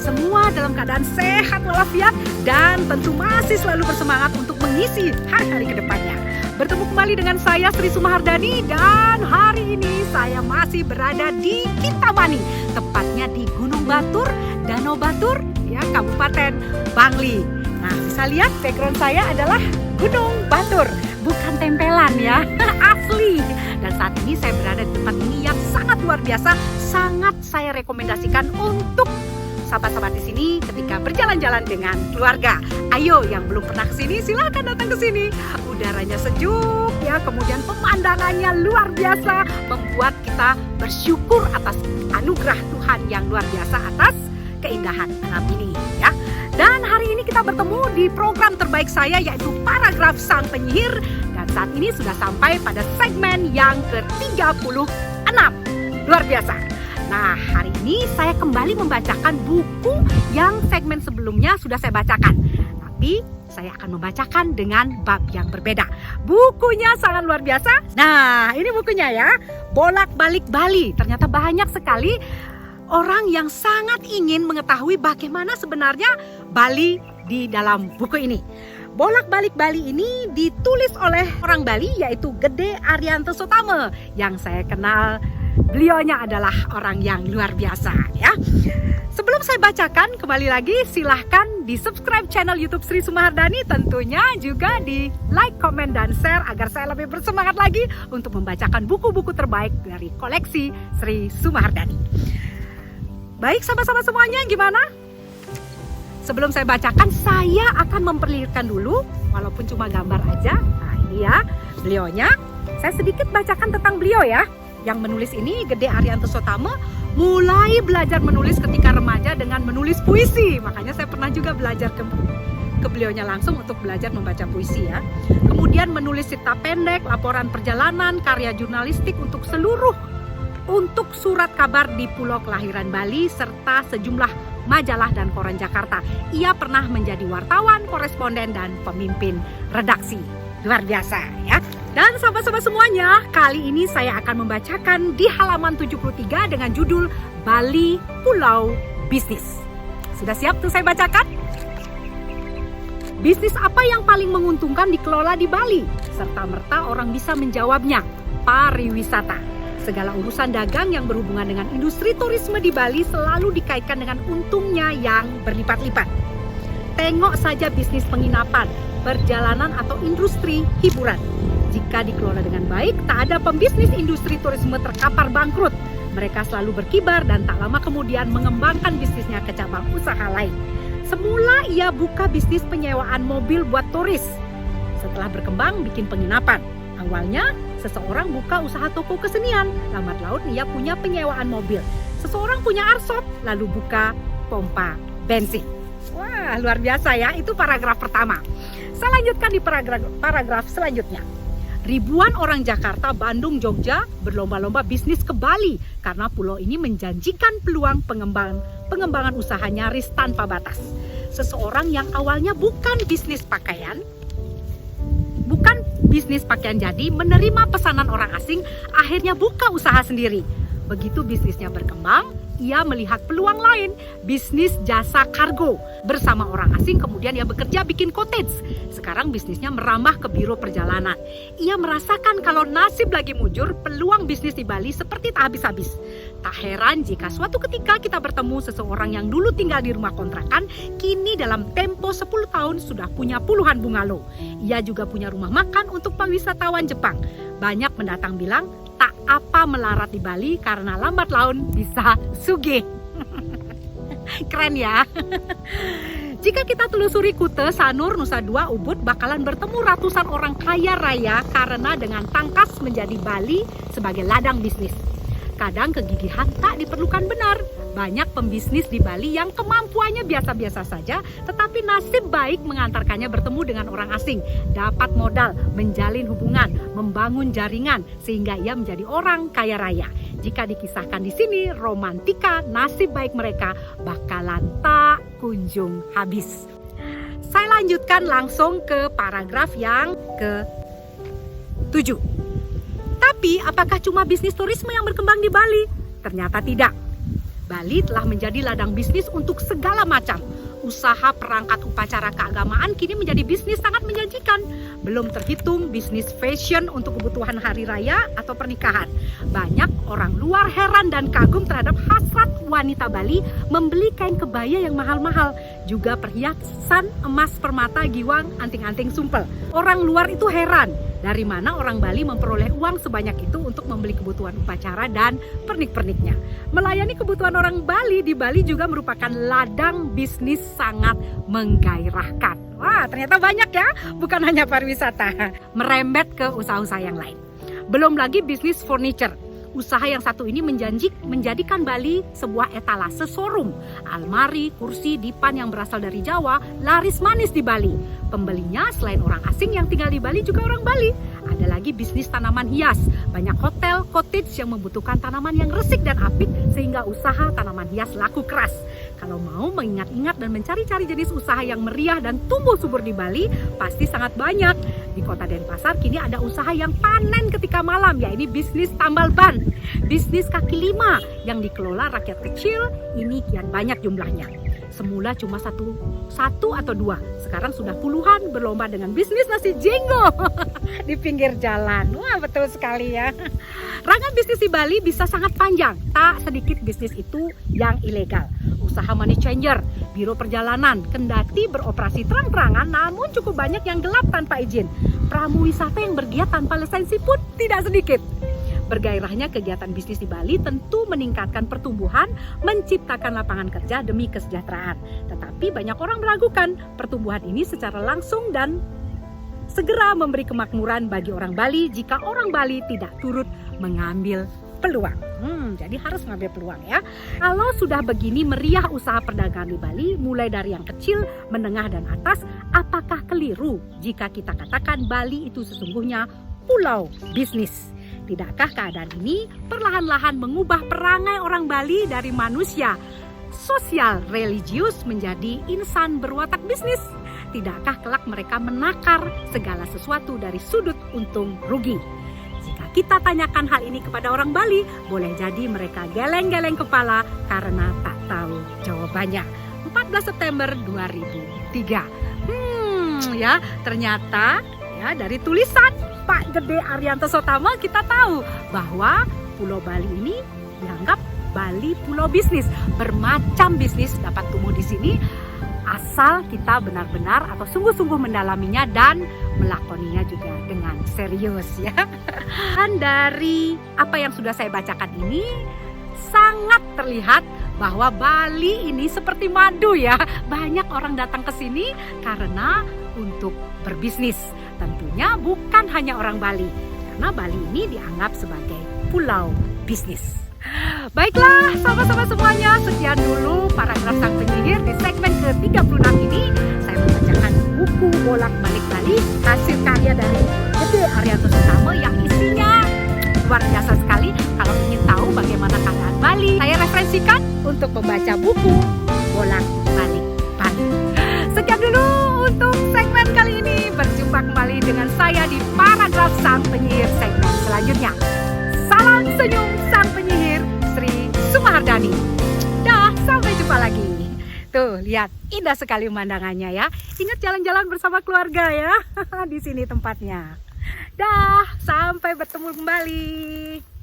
semua dalam keadaan sehat walafiat dan tentu masih selalu bersemangat untuk mengisi hari-hari ke depannya. Bertemu kembali dengan saya Sri Sumahardani dan hari ini saya masih berada di Kintamani, tepatnya di Gunung Batur, Danau Batur, ya, Kabupaten Bangli. Nah, bisa lihat background saya adalah Gunung Batur, bukan tempelan ya, asli. Dan saat ini saya berada di tempat ini yang sangat luar biasa, sangat saya rekomendasikan untuk sahabat-sahabat di sini ketika berjalan-jalan dengan keluarga. Ayo yang belum pernah ke sini silahkan datang ke sini. Udaranya sejuk ya, kemudian pemandangannya luar biasa, membuat kita bersyukur atas anugerah Tuhan yang luar biasa atas keindahan alam ini ya. Dan hari ini kita bertemu di program terbaik saya, yaitu Paragraf Sang Penyihir. Dan saat ini sudah sampai pada segmen yang ke-36. Luar biasa. Nah, hari ini saya kembali membacakan buku yang segmen sebelumnya sudah saya bacakan. Tapi saya akan membacakan dengan bab yang berbeda. Bukunya sangat luar biasa. Nah, ini bukunya ya. Bolak-balik Bali. Ternyata banyak sekali orang yang sangat ingin mengetahui bagaimana sebenarnya Bali di dalam buku ini. Bolak-balik Bali ini ditulis oleh orang Bali, yaitu Gede Arianto Sotame, yang saya kenal. Beliaunya adalah orang yang luar biasa ya. Sebelum saya bacakan, kembali lagi silahkan di subscribe channel YouTube Sri Sumahardani, tentunya juga di like, komen, dan share agar saya lebih bersemangat lagi untuk membacakan buku-buku terbaik dari koleksi Sri Sumahardani. Baik sahabat-sahabat semuanya, gimana? Sebelum saya bacakan, saya akan memperlihatkan dulu, walaupun cuma gambar aja. Nah ini ya beliaunya. Saya sedikit bacakan tentang beliau ya. Yang menulis ini Gede Arianto Sotame mulai belajar menulis ketika remaja dengan menulis puisi. Makanya saya pernah juga belajar ke beliaunya langsung untuk belajar membaca puisi ya. Kemudian menulis cerita pendek, laporan perjalanan, karya jurnalistik untuk surat kabar di pulau kelahiran Bali serta sejumlah majalah dan koran Jakarta. Ia pernah menjadi wartawan, koresponden, dan pemimpin redaksi. Luar biasa ya. Dan sahabat-sahabat semuanya, kali ini saya akan membacakan di halaman 73 dengan judul Bali Pulau Bisnis. Sudah siap tuh saya bacakan? Bisnis apa yang paling menguntungkan dikelola di Bali? Serta merta orang bisa menjawabnya, pariwisata. Segala urusan dagang yang berhubungan dengan industri turisme di Bali selalu dikaitkan dengan untungnya yang berlipat-lipat. Tengok saja bisnis penginapan, perjalanan atau industri hiburan. Jika dikelola dengan baik, tak ada pembisnis industri turisme terkapar bangkrut. Mereka selalu berkibar dan tak lama kemudian mengembangkan bisnisnya ke cabang usaha lain. Semula ia buka bisnis penyewaan mobil buat turis. Setelah berkembang bikin penginapan. Awalnya seseorang buka usaha toko kesenian. Lambat laun ia punya penyewaan mobil. Seseorang punya arsop, lalu buka pompa bensin. Wah, luar biasa ya. Itu paragraf pertama. Saya lanjutkan di paragraf selanjutnya. Ribuan orang Jakarta, Bandung, Jogja berlomba-lomba bisnis ke Bali karena pulau ini menjanjikan peluang pengembangan usaha nyaris tanpa batas. Seseorang yang awalnya bukan bisnis pakaian jadi, menerima pesanan orang asing, akhirnya buka usaha sendiri. Begitu bisnisnya berkembang, ia melihat peluang lain, bisnis jasa kargo. Bersama orang asing kemudian ia bekerja bikin cottage. Sekarang bisnisnya merambah ke biro perjalanan. Ia merasakan kalau nasib lagi mujur, peluang bisnis di Bali seperti tak habis-habis. Tak heran jika suatu ketika kita bertemu seseorang yang dulu tinggal di rumah kontrakan, kini dalam tempo 10 tahun sudah punya puluhan bungalow. Ia juga punya rumah makan untuk wisatawan Jepang. Banyak pendatang bilang, tak apa melarat di Bali karena lambat laun bisa sugih. Keren ya. Jika kita telusuri Kute, Sanur, Nusa Dua, Ubud, bakalan bertemu ratusan orang kaya raya karena dengan tangkas menjadi Bali sebagai ladang bisnis. Kadang kegigihan tak diperlukan benar. Banyak pembisnis di Bali yang kemampuannya biasa-biasa saja, tetapi nasib baik mengantarkannya bertemu dengan orang asing, dapat modal, menjalin hubungan, membangun jaringan, sehingga ia menjadi orang kaya raya. Jika dikisahkan di sini, romantika nasib baik mereka bakalan tak kunjung habis. Saya lanjutkan langsung ke paragraf yang ke-7. Tapi apakah cuma bisnis turisme yang berkembang di Bali? Ternyata tidak. Bali telah menjadi ladang bisnis untuk segala macam. Usaha perangkat upacara keagamaan kini menjadi bisnis sangat menjanjikan. Belum terhitung bisnis fashion untuk kebutuhan hari raya atau pernikahan. Banyak orang luar heran dan kagum terhadap hasrat wanita Bali membeli kain kebaya yang mahal-mahal. Juga perhiasan emas, permata, giwang, anting-anting sumpel. Orang luar itu heran. Dari mana orang Bali memperoleh uang sebanyak itu untuk membeli kebutuhan upacara dan pernik-perniknya. Melayani kebutuhan orang Bali di Bali juga merupakan ladang bisnis sangat menggairahkan. Wah, ternyata banyak ya, bukan hanya pariwisata. Merembet ke usaha-usaha yang lain. Belum lagi bisnis furniture. Usaha yang satu ini menjadikan Bali sebuah etalase showroom. Almari, kursi, dipan yang berasal dari Jawa laris manis di Bali. Pembelinya selain orang asing yang tinggal di Bali juga orang Bali. Ada lagi bisnis tanaman hias. Banyak hotel, cottage yang membutuhkan tanaman yang resik dan apik sehingga usaha tanaman hias laku keras. Kalau mau mengingat-ingat dan mencari-cari jenis usaha yang meriah dan tumbuh subur di Bali, pasti sangat banyak. Di kota Denpasar kini ada usaha yang panen ketika malam, yaitu bisnis tambal ban. Bisnis kaki lima yang dikelola rakyat kecil, ini kian banyak jumlahnya. Semula cuma satu atau dua, sekarang sudah puluhan berlomba dengan bisnis nasi jenggo di pinggir jalan. Wah, betul sekali ya. Ragam bisnis di Bali bisa sangat panjang, tak sedikit bisnis itu yang ilegal. Usaha money changer, biro perjalanan, kendati beroperasi terang-terangan namun cukup banyak yang gelap tanpa izin. Pramu wisata yang bergiat tanpa lisensi pun tidak sedikit. Bergairahnya kegiatan bisnis di Bali tentu meningkatkan pertumbuhan, menciptakan lapangan kerja demi kesejahteraan. Tetapi banyak orang meragukan pertumbuhan ini secara langsung dan segera memberi kemakmuran bagi orang Bali jika orang Bali tidak turut mengambil peluang. Jadi harus mengambil peluang ya. Kalau sudah begini meriah usaha perdagangan di Bali, mulai dari yang kecil, menengah dan atas, apakah keliru jika kita katakan Bali itu sesungguhnya pulau bisnis? Tidakkah keadaan ini perlahan-lahan mengubah perangai orang Bali dari manusia sosial religius menjadi insan berwatak bisnis? Tidakkah kelak mereka menakar segala sesuatu dari sudut untung rugi? Jika kita tanyakan hal ini kepada orang Bali, boleh jadi mereka geleng-geleng kepala karena tak tahu jawabannya. 14 September 2003. Ya, ternyata ya dari tulisan Pak Gede Arianto Sotama kita tahu bahwa Pulau Bali ini dianggap Bali pulau bisnis. Bermacam bisnis dapat tumbuh di sini asal kita benar-benar atau sungguh-sungguh mendalaminya dan melakoninya juga dengan serius ya. Dan dari apa yang sudah saya bacakan ini sangat terlihat bahwa Bali ini seperti madu ya. Banyak orang datang ke sini karena untuk berbisnis. Tentunya bukan hanya orang Bali, karena Bali ini dianggap sebagai pulau bisnis. Baiklah sahabat-sahabat semuanya, sekian dulu paragraf sang penyihir di segmen ke-36 ini. Saya membacakan buku Bolak-balik Bali, hasil karya dari Gede Arianto Sotama yang isinya luar biasa sekali. Kalau ingin tahu bagaimana keadaan Bali, saya referensikan untuk membaca buku Bolak-balik Bali. Sekian dulu untuk segmen kali ini. Berjumpa kembali dengan saya di paragraf sang penyihir segmen selanjutnya. Salam senyum sang penyihir Sri Sumahardani. Dah, sampai jumpa lagi. Tuh, lihat indah sekali pemandangannya ya. Ingat jalan-jalan bersama keluarga ya. Di sini tempatnya. Dah, sampai bertemu kembali.